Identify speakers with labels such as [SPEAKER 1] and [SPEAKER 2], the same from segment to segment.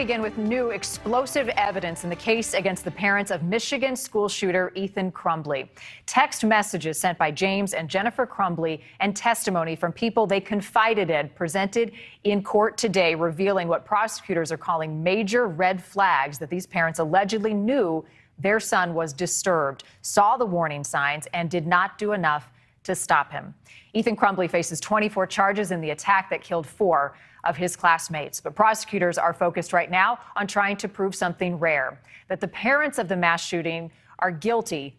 [SPEAKER 1] Begin with new explosive evidence in the case against the parents of Michigan school shooter Ethan Crumbley. Text messages sent by James and Jennifer Crumbley and testimony from people they confided in presented in court today, revealing what prosecutors are calling major red flags that these parents allegedly knew their son was disturbed, saw the warning signs, and did not do enough to stop him. Ethan Crumbley faces 24 charges in the attack that killed 4 of his classmates. But prosecutors are focused right now on trying to prove something rare, that the parents of the mass shooter are guilty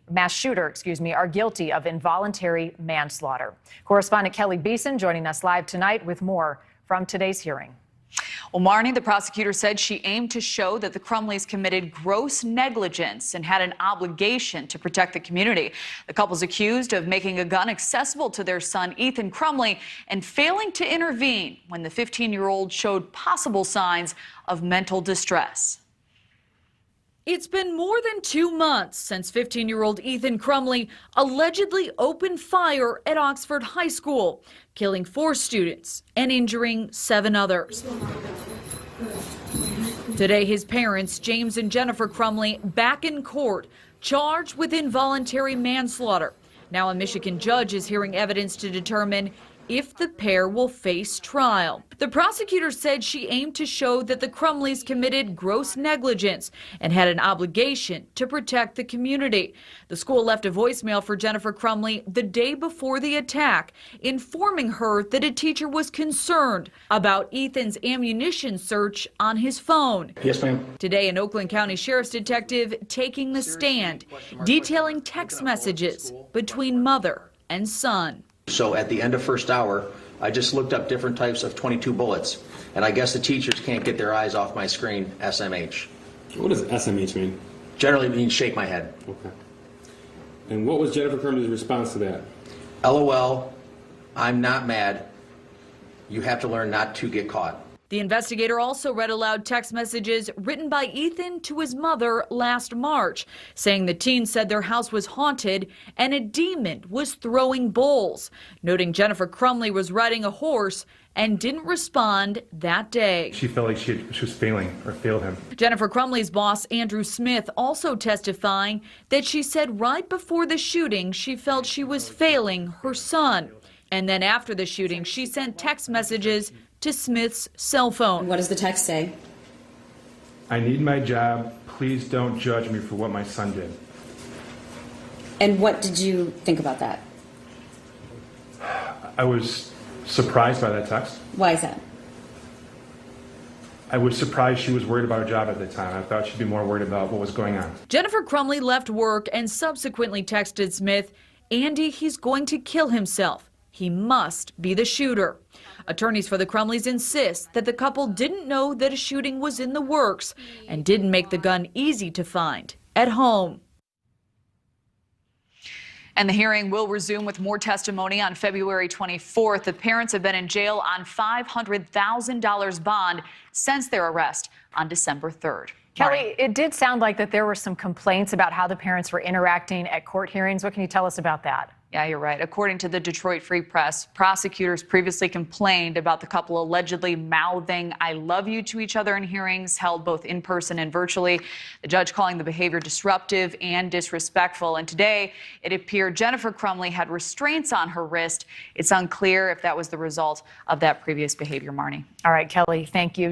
[SPEAKER 1] of involuntary manslaughter. Correspondent Kelly Beeson joining us live tonight with more from today's hearing.
[SPEAKER 2] Well, Marnie, the prosecutor said she aimed to show that the Crumbleys committed gross negligence and had an obligation to protect the community. The couple's accused of making a gun accessible to their son, Ethan Crumbley, and failing to intervene when the 15-year-old showed possible signs of mental distress.
[SPEAKER 3] It's been more than 2 months since 15-year-old Ethan Crumbley allegedly opened fire at Oxford High School, killing 4 students and injuring 7 others. Today, his parents, James and Jennifer Crumbley, back in court, charged with involuntary manslaughter. Now a Michigan judge is hearing evidence to determine if the pair will face trial. The prosecutor said she aimed to show that the Crumbleys committed gross negligence and had an obligation to protect the community. The school left a voicemail for Jennifer Crumbley the day before the attack, informing her that a teacher was concerned about Ethan's ammunition search on his phone.
[SPEAKER 4] Yes, ma'am.
[SPEAKER 3] Today, an Oakland County Sheriff's detective taking the stand, detailing text messages between mother and son.
[SPEAKER 4] So at the end of first hour, I just looked up different types of .22 bullets, and I guess the teachers can't get their eyes off my screen, SMH.
[SPEAKER 5] What does SMH mean?
[SPEAKER 4] Generally it means shake my head.
[SPEAKER 5] Okay. And what was Jennifer Crumbley's response to that?
[SPEAKER 4] LOL, I'm not mad. You have to learn not to get caught.
[SPEAKER 3] The investigator also read aloud text messages written by Ethan to his mother last March, saying the teen said their house was haunted and a demon was throwing bowls, noting Jennifer Crumbley was riding a horse and didn't respond that day.
[SPEAKER 6] She felt like she was failing or failed him.
[SPEAKER 3] Jennifer Crumbley's boss, Andrew Smith, also testifying that she said right before the shooting she felt she was failing her son. And then after the shooting, she sent text messages to Smith's cell phone.
[SPEAKER 7] What does the text say?
[SPEAKER 6] I need my job. Please don't judge me for what my son did.
[SPEAKER 7] And what did you think about that?
[SPEAKER 6] I was surprised by that text.
[SPEAKER 7] Why is that?
[SPEAKER 6] I was surprised she was worried about her job at the time. I thought she'd be more worried about what was going on.
[SPEAKER 3] Jennifer Crumbley left work and subsequently texted Smith, "Andy, he's going to kill himself. He must be the shooter." Attorneys for the Crumbleys insist that the couple didn't know that a shooting was in the works and didn't make the gun easy to find at home.
[SPEAKER 2] And the hearing will resume with more testimony on February 24th. The parents have been in jail on $500,000 bond since their arrest on December 3rd.
[SPEAKER 1] Kelly, it did sound like that there were some complaints about how the parents were interacting at court hearings. What can you tell us about that?
[SPEAKER 2] Yeah, you're right. According to the Detroit Free Press, prosecutors previously complained about the couple allegedly mouthing "I love you" to each other in hearings held both in person and virtually. The judge calling the behavior disruptive and disrespectful. And today, it appeared Jennifer Crumbley had restraints on her wrist. It's unclear if that was the result of that previous behavior, Marnie.
[SPEAKER 1] All right, Kelly, thank you.